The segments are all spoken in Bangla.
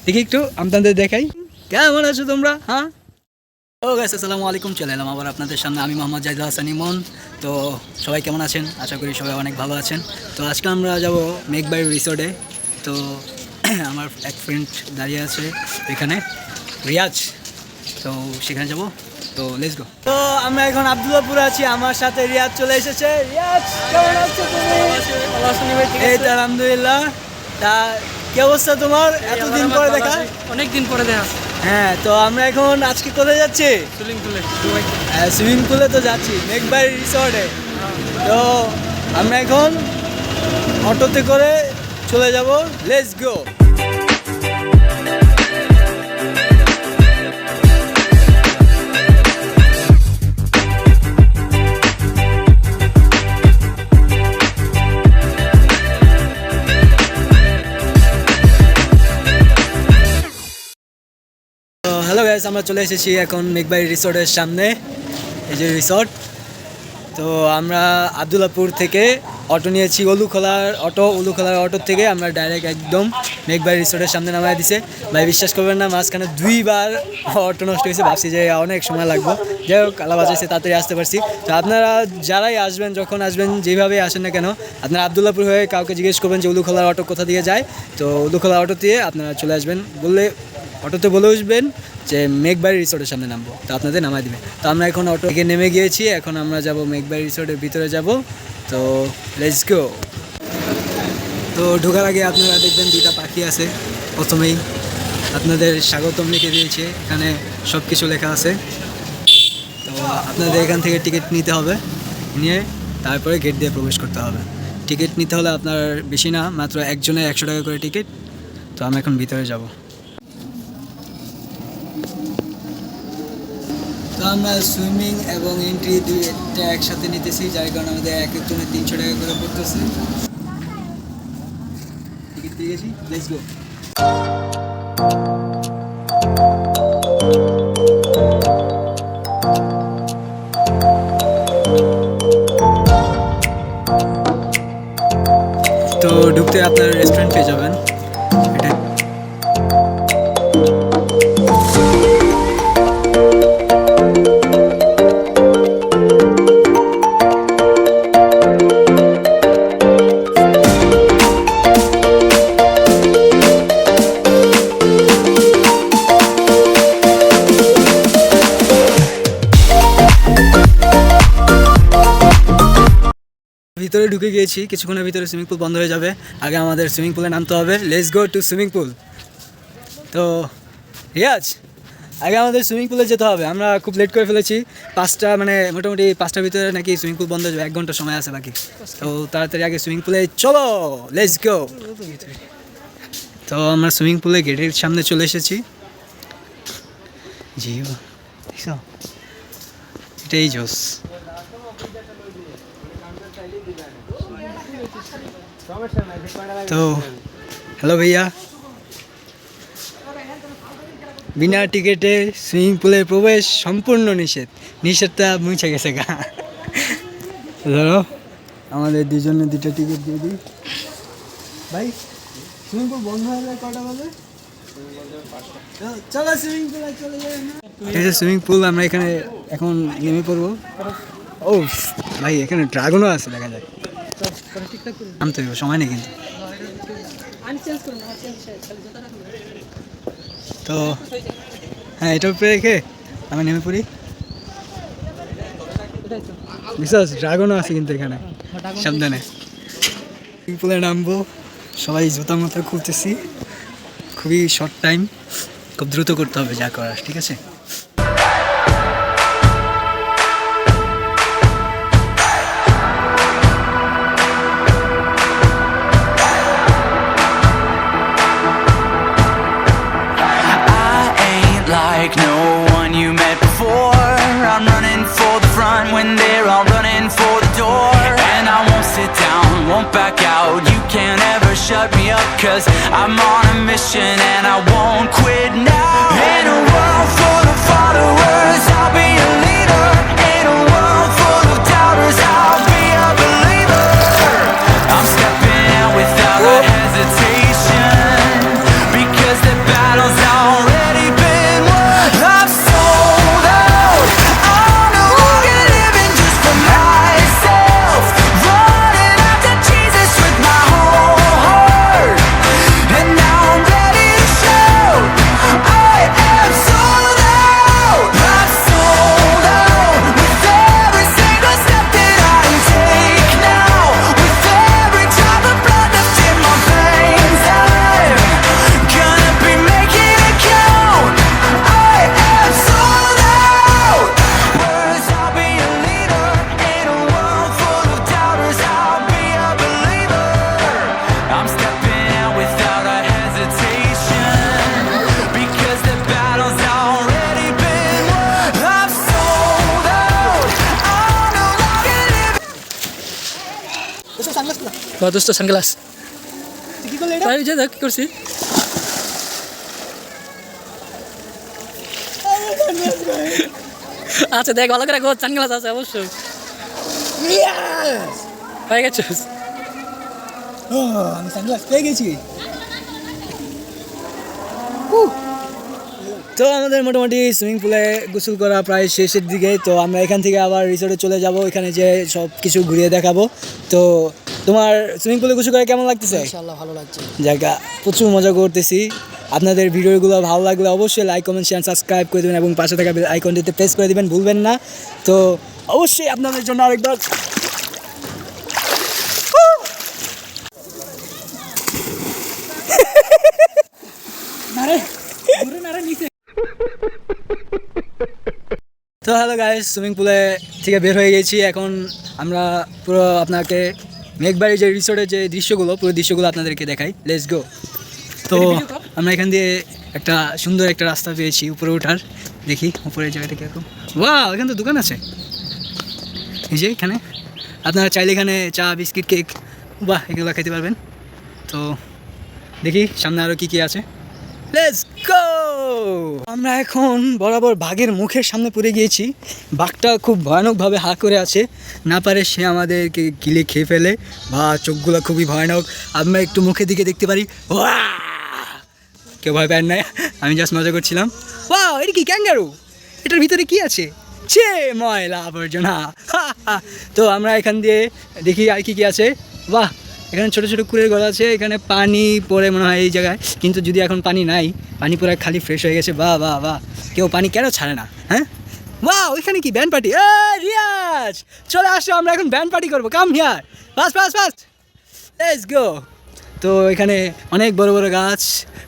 দেখি একটু আপনাদের দেখাই, কেমন আছো তোমরা? হ্যাঁ, ও গাইস আসসালামু আলাইকুম, চলে এলাম আবার আপনাদের সামনে। আমি মোহাম্মদ জাহিদুল হাসান ইমন। তো সবাই কেমন আছেন? আশা করি সবাই অনেক ভালো আছেন। তো আজকে আমরা যাব মেঘবাড়ি রিসোর্টে। তো আমার এক ফ্রেন্ড দাঁড়িয়ে আছে এখানে, রিয়াজ। তো সেখানে যাব, তো লেটস গো। তো আমরা এখন আব্দুল্লাহপুরে আছি, আমার সাথে রিয়াজ চলে এসেছে। রিয়াজ কেমন আছো তুমি? এই তো আলহামদুলিল্লাহ। তা কি অবস্থা তোমার? এতদিন পরে দেখা। অনেক দিন পরে দেখা। হ্যাঁ, তো আমরা এখন আজকে কোথায় যাচ্ছি? সুইমিং পুলে তো যাচ্ছি, মেঘবাড়ি রিসর্টে। তো আমরা এখন অটোতে করে চলে যাব, লেটস গো। হ্যালো গাইস, আমরা চলে এসেছি এখন মেঘবাড়ি রিসর্টের সামনে। এই যে রিসর্ট। তো আমরা আব্দুল্লাহপুর থেকে অটো নিয়েছি, উলুখোলার অটো থেকে আমরা ডাইরেক্ট একদম মেঘবাড়ি রিসর্টের সামনে নামায় দিছে। ভাই বিশ্বাস করবেন না, মাঝখানে 2বার অটো নষ্ট হয়েছে। ভাবছি যে অনেক সময় লাগবে, যাই হোক আলা বাজাইছে, তাড়াতাড়ি আসতে পারছি। তো আপনারা যারাই আসবেন, যখন আসবেন, যেভাবেই আসেন না কেন, আপনারা আব্দুল্লাহপুর হয়ে কাউকে জিজ্ঞেস করবেন যে উলুখোলার অটো কোথা দিয়ে যায়। তো উলুখোলার অটো দিয়ে আপনারা চলে আসবেন, বললে অটোতে বলে আসবেন যে মেঘবাড়ি রিসোর্টের সামনে নামবো, তো আপনাদের নামাই দেবে। তো আমরা এখন অটো থেকে নেমে গিয়েছি, এখন আমরা যাব মেঘবাড়ি রিসোর্টের ভিতরে যাব। তো লেটস গো। তো ঢোকার আগে আপনারা দেখবেন 2টা পাখি আছে। প্রথমেই আপনাদের স্বাগতম লিখে দিয়েছে, এখানে সব কিছু লেখা আছে। তো আপনাদের এখান থেকে টিকিট নিতে হবে, নিয়ে তারপরে গেট দিয়ে প্রবেশ করতে হবে। টিকিট নিতে হলে আপনার বেশি না, মাত্র একজনের 100 টাকা করে টিকিট। তো আমরা এখন ভিতরে যাব। তো আমরা সুইমিং এবং এন্ট্রি দুইটা একসাথে নিতেছি, যার কারণে আমাদের এক একজনের 300 টাকা করে পড়তেছে। টিকিট দিয়ে গেছি, লেটস গো। তো ঢুকতে আপনারা রেস্টুরেন্ট পেয়ে যাবেন। এটা ভিতরে ঢুকে গিয়েছি, কিছুক্ষণের ভিতরে সুইমিং পুল বন্ধ হয়ে যাবে। আগে আমাদের সুইমিং পুলে নামতে হবে, let's go to swimming pool. তো রিয়াজ, আগে আমাদের সুইমিং পুলে যেতে হবে, আমরা খুব লেট করে ফেলেছি। 5টা মানে মোটামুটি 5টার ভিতরে নাকি সুইমিং পুল বন্ধ হয়ে যাবে, 1 ঘন্টা সময় আছে বাকি। তো তাড়াতাড়ি আগে সুইমিং পুলে চলো, লেটস গো। তো আমরা সুইমিং পুলে গেটের সামনে চলে এসেছি। জি এটাই জোস। তো হ্যালো ভাইয়া, বিনা টিকিটে সুইমিং পুলে প্রবেশ সম্পূর্ণ নিষেধটা মুছে গেছে গা। ধরো আমাদের 2জনের 2টা টিকিট দিয়ে দিই। ভাই সুইমিং পুল বন্ধ হয়ে যায় কটা বাজে? চলো সুইমিং পুলে চলে যাই। ঠিক আছে, সুইমিং পুল আমরা এখানে এখন নেমে পড়বো। ও ভাই, এখানে ড্রাগনও আছে দেখা যায়। নামতে হবে, সময় নেই কিন্তু। তো হ্যাঁ, এটার উপরে রেখে আমি নেমে পড়ি। বিশ্বাস ড্রাগনও আছে কিন্তু এখানে, সাবধানে। সুইমিং পুলে নামবো, সবাই জুতা মাথা খুলতেছি। খুবই শর্ট টাইম, খুব দ্রুত করতে হবে যা করার, ঠিক আছে? Like no one you met before. I'm running for the front when they're all running for the door. And I won't sit down, won't back out. You can't ever shut me up, 'cause I'm on a mission and I won't quit now. In a world full of followers, I'll be a leader. In a world full of doubters, I'll be a believer. I'm stepping out without hesitation, because the battle দোস্ত সানগ্লাস কি করলে এটা তাই যে দেখ কি করছি আচ্ছা দেখ ভালো করে সানগ্লাস আছে অবশ্যই হয়ে গেছিস ও আমি সানগ্লাস পেয়ে গেছি তো আমাদের মোটামুটি সুইমিং পুলে গোসল করা প্রায় শেষের দিকে তো আমরা এখান থেকে আবার রিসোর্টে চলে যাব এখানে যে সব কিছু ঘুরিয়ে দেখাবো তো তোমার সুইমিং পুলে গোসল করে কেমন লাগতেছে ইনশাআল্লাহ ভালো লাগছে জায়গা প্রচুর মজা করতেছি আপনাদের ভিডিওগুলো ভালো লাগলে অবশ্যই লাইক কমেন্ট শেয়ার সাবস্ক্রাইব করে দেবেন এবং পাশে থাকা বেল আইকনটিতে প্রেস করে দিবেন ভুলবেন না তো অবশ্যই আপনাদের জন্য আরেকবার তো হ্যালো গাইস সুইমিং পুলে থেকে বের হয়ে গেছি এখন আমরা পুরো আপনাকে মেঘবাড়ির যে রিসোর্টের যে দৃশ্যগুলো পুরো দৃশ্যগুলো আপনাদেরকে দেখাই লেটস গো তো আমরা এখান দিয়ে একটা সুন্দর একটা রাস্তা পেয়েছি উপরে ওঠার দেখি উপরের জায়গাটা কীরকম ওয়াও এখানে তো দোকান আছে এই যে এখানে আপনারা চাইলে এখানে চা বিস্কিট কেক বাহ এগুলো খেতে পারবেন তো দেখি সামনে আরও কী কী আছে লেটস গো আমরা এখন বরাবর বাঘের মুখের সামনে পড়ে গিয়েছি বাঘটা খুব ভয়ানকভাবে হা করে আছে না পারে সে আমাদেরকে গিলে খেয়ে ফেলে বা চোখগুলো খুবই ভয়ানক আমরা একটু মুখের দিকে দেখতে পারি ওয়া কেউ ভয় পান না আমি জাস্ট মজা করছিলাম ওয়াও এটা কি ক্যাঙ্গারু এটার ভিতরে কি আছে ছে ময়লা আবর্জনা তো আমরা এখান দিয়ে দেখি আর কি আছে বাহ এখানে ছোটো ছোটো কুড়ের ঘর আছে এখানে পানি পড়ে মনে হয় এই জায়গায় কিন্তু যদি এখন পানি নাই পানি পুরো খালি ফ্রেশ হয়ে গেছে বাহ বাহ বাহ কেউ পানি কেন ছাড়ে না হ্যাঁ বাহ ওইখানে কি ব্যান্ড পার্টি রিয়াজ চলে আসো আমরা এখন ব্যান্ড পার্টি করবো come here fast let's go তো এখানে অনেক বড় বড় গাছ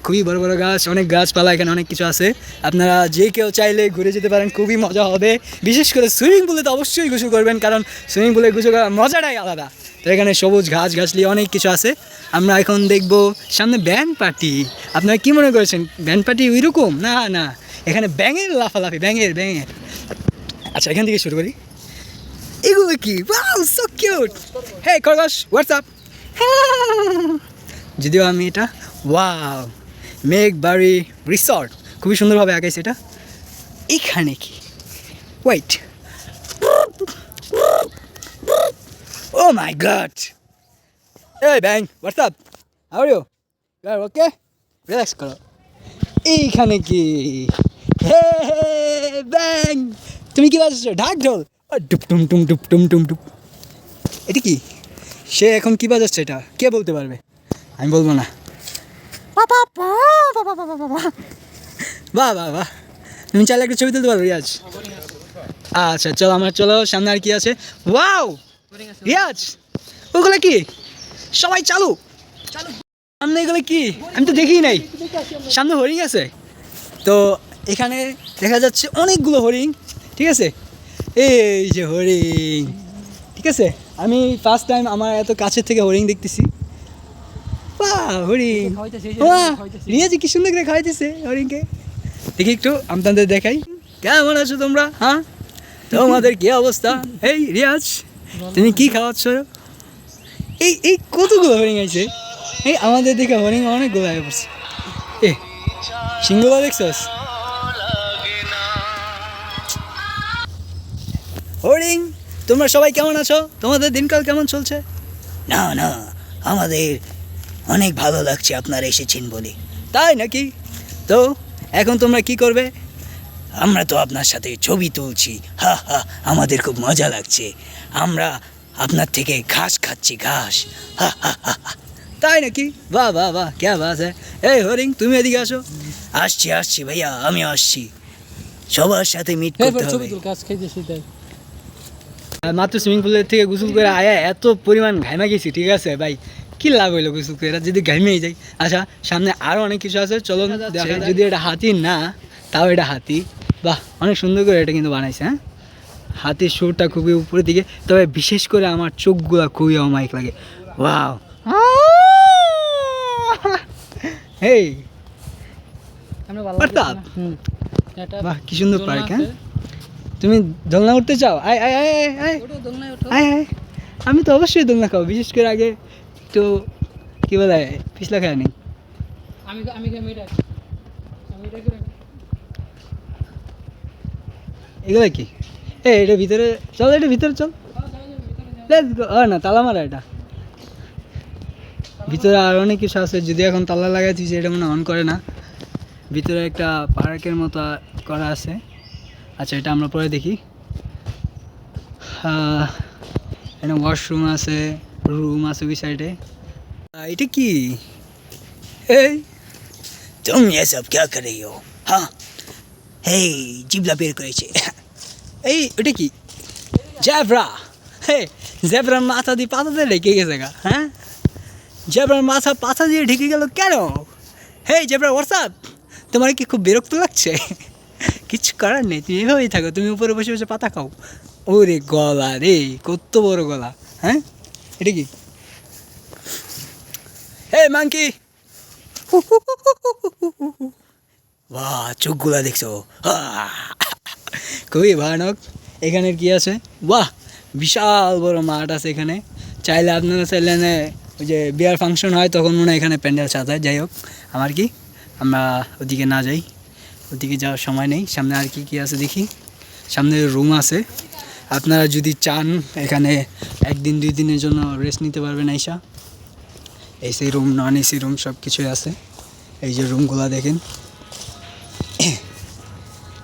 খুবই বড় বড় গাছ অনেক গাছপালা এখানে অনেক কিছু আছে আপনারা যে কেউ চাইলে ঘুরে যেতে পারেন খুবই মজা হবে বিশেষ করে সুইমিং পুলে তো অবশ্যই গোসল করবেন কারণ সুইমিং পুলে গোসল করার মজাটাই আলাদা তো এখানে সবুজ গাছগাছলি অনেক কিছু আছে আমরা এখন দেখব সামনে ব্যান্ড পার্টি আপনারা কী মনে করেছেন ব্যান্ড পার্টি ওইরকম না না এখানে ব্যাঙের লাফালাফি ব্যাঙের আচ্ছা এখান থেকে শুরু করি এগুলো কি ওয়াও সো কিউট হে খরগোশ হোয়াটসঅ্যাপ যদিও আমি এটা ওয়াও মেঘবাড়ি রিসর্ট খুবই সুন্দরভাবে আঁকাইছে এটা এখানে কি ওয়েট ও মাই গড এই ব্যাং WhatsApp how are you okay relax করো এইখানে কি হে ব্যাং তুমি কি বাজছো ঢাক ঢোল ডুপ টুম টুম ডুপ টুম টুম টুপ এটা কি সে এখন কী বাজাচ্ছে এটা কে বলতে পারবে আমি বলবো না বাহ বাহ বাহ তুমি চাইলে একটা ছবি তুলতে পারো রিয়াজ আচ্ছা চলো সামনে আর কি আছে ওয়াও রিয়াজ ওগুলো কি সবাই চালু সামনে এগুলো কি আমি তো দেখিই নাই সামনে হরিণ আছে তো এখানে দেখা যাচ্ছে অনেকগুলো হরিণ ঠিক আছে এই যে হরিণ ঠিক আছে আমি ফার্স্ট টাইম আমার এত কাছের থেকে হরিণ দেখতেছি হরিণ রিয়াজ কি সুন্দর করে খাওয়াইতেছে হরিণকে দেখি একটু আপনাদের দেখাই কেমন আছো তোমরা হ্যাঁ তোমাদের কি অবস্থা এই রিয়াজ তুমি কি খাওয়াচ্ছ এই কতগুলো হরিণ আছে এই আমাদের দেখে হরিণ অনেকগুলো আগে পড়ছে এ সিংহগুলো দেখছস হরিণ তোমরা সবাই কেমন আছো তোমাদের দিনকাল কেমন চলছে না না আমাদের অনেক ভালো লাগছে আপনারা এসেছেন বলে তাই নাকি তো এখন তোমরা কি করবে আমরা তো আপনার সাথে ছবি তুলছি হা হা আমাদের খুব মজা লাগছে আমরা আপনার থেকে ঘাস খাচ্ছি ঘাস হা হা হা তাই নাকি বাহ বাহ বাহ ক্যা বাস হ্যাঁ এই হরিং তুমি এদিকে আসো আসছি ভাইয়া আমি আসছি সবার সাথে মিট করতে হবে মাত্র সুইমিং পুলের থেকে গোসল করে আয়া এত পরিমাণ ঘাইমা গেছি ঠিক আছে ভাই কি লাভ হইলো গোসল করে যদি ঘাইমেই যাই আচ্ছা সামনে আরও অনেক কিছু আছে চলো দেখা যদি এটা হাতি না তাও এটা হাতি বাহ অনেক সুন্দর করে এটা কিন্তু বানাইছে হ্যাঁ হাতির সুরটা খুবই উপরের দিকে তবে বিশেষ করে আমার চোখগুলো খুবই অমায়িক লাগে ওয়াও হেই বাহ কি সুন্দর পার্ক হ্যাঁ তুমি দোলনা উঠতে চাও আয় আয় আয় আয় আয় আয় আমি তো অবশ্যই দোলনা খাবো বিশেষ করে আগে একটু কি বলে পিছলা খায় নি আমি এটা করে এগুলো কি এটা ভিতরে চল, এটা ভিতরে চল, লেটস গো। না তালা মারা এটা, ভিতরে আর অনেক কিছু আছে, যদি এখন তালা লাগাই দিয়েছে এটা মনে অন করে না। ভিতরে একটা পার্কের মতো করা আছে। আচ্ছা এটা আমরা পরে দেখি। এখানে ওয়াশরুম আছে, রুম আছে ওই সাইডে। এটা কি? এই তুমি এসব কে করে হ্যাঁ? এই জিবলা বের করেছে। এই ওটা কি? জ্যাব্রা। হে জ্যাব্রার মাথা দিয়ে পাতা দিয়ে ঢেকে গেছে গা। হ্যাঁ, জ্যাব্রার মাথা পাতা দিয়ে ঢেকে গেল কেন? হে জ্যাব্রা হোয়াটসঅ্যাপ, তোমার কি খুব বিরক্ত লাগছে? কিছু করার নেই, তুমি এভাবেই থাকো, তুমি উপরে বসে বসে পাতা খাও। ওরে গলা রে, কত বড় গলা। হ্যাঁ এটা কি? হে মাঙ্কি, বাহ চোখগুলা দেখছো, খুবই ভয়ানক। এখানের কি আছে? বাহ বিশাল বড় মাঠ আছে এখানে। চাইলে আপনারা চাইলে ওই যে বিয়ার ফাংশন হয় তখন মনে হয় এখানে প্যান্ডেল সাজায়। যাই হোক, আমার কি, আমরা ওদিকে না যাই, ওদিকে যাওয়ার সময় নেই। সামনে আর কি কি আছে দেখি। সামনে রুম আছে, আপনারা যদি চান এখানে একদিন 2 দিনের জন্য রেস্ট নিতে পারবেন। আইসা AC room, non AC room সব কিছুই আছে। এই যে রুমগুলা দেখেন,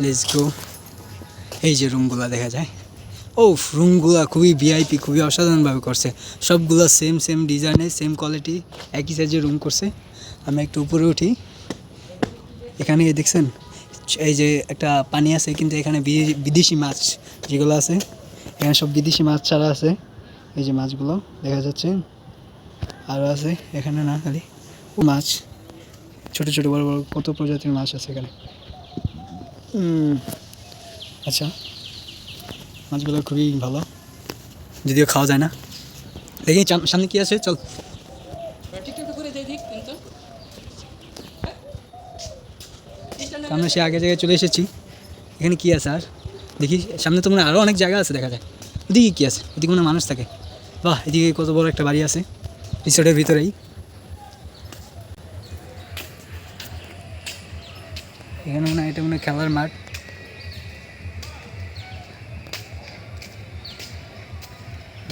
লেটস গো। এই যে রুমগুলা দেখা যায়, ও রুমগুলা খুবই ভিআইপি, খুবই অসাধারণভাবে করছে। সবগুলো সেম ডিজাইনে, সেম কোয়ালিটি, একই সাইজে রুম করছে। আমি একটু উপরে উঠি। এখানে দেখছেন এই যে একটা পানি আছে, কিন্তু এখানে বিদেশি মাছ যেগুলো আছে, এখানে সব বিদেশি মাছ ছাড়া আছে। এই যে মাছগুলো দেখা যাচ্ছে, আরও আছে এখানে, না খালি মাছ, ছোট ছোট বড় বড় কত প্রজাতির মাছ আছে এখানে। আচ্ছা মাছগুলো খুবই ভালো, যদিও খাওয়া যায় না। দেখি সামনে কি আছে, চল। আমরা সে আগে জায়গায় চলে এসেছি। এখানে কি আছে আর দেখি, সামনে তো মনে আরও অনেক জায়গা আছে দেখা যায়। ওদিকে কী আছে? ওদিকে মনে মানুষ থাকে। বাহ, এদিকে কত বড় একটা বাড়ি আছে রিসোর্টের ভিতরেই। এখানে মনে হয় এটা মনে হয় খেলার মাঠ।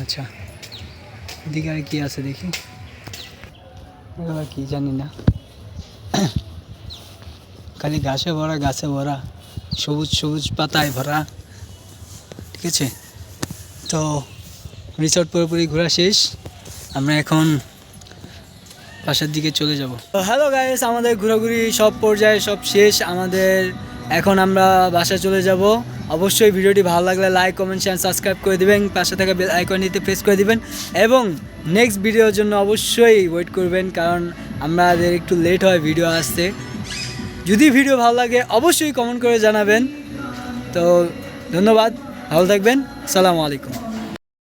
আচ্ছা এদিকে আর কি আছে দেখি, এগুলো কি জানি না, খালি ঘাসে ভরা, গাছে ভরা, সবুজ সবুজ পাতায় ভরা। ঠিক আছে, তো রিসর্ট পুরোপুরি ঘোরা শেষ, আমরা এখন বাসার দিকে চলে যাব। তো হ্যালো গাইস, আমাদের ঘোরাঘুরি সব পর্যায়ে সব শেষ আমাদের। এখন আমরা বাসায় চলে যাব। অবশ্যই ভিডিওটি ভালো লাগলে লাইক, কমেন্ট, শেয়ার, সাবস্ক্রাইব করে দিবেন, পাশে থাকা বেল আইকনটিতে প্রেস করে দিবেন এবং নেক্সট ভিডিওর জন্য অবশ্যই ওয়েট করবেন, কারণ আমাদের একটু লেট হয় ভিডিও আসতে। যদি ভিডিও ভালো লাগে অবশ্যই কমেন্ট করে জানাবেন। তো ধন্যবাদ, ভালো থাকবেন, আসসালামু আলাইকুম।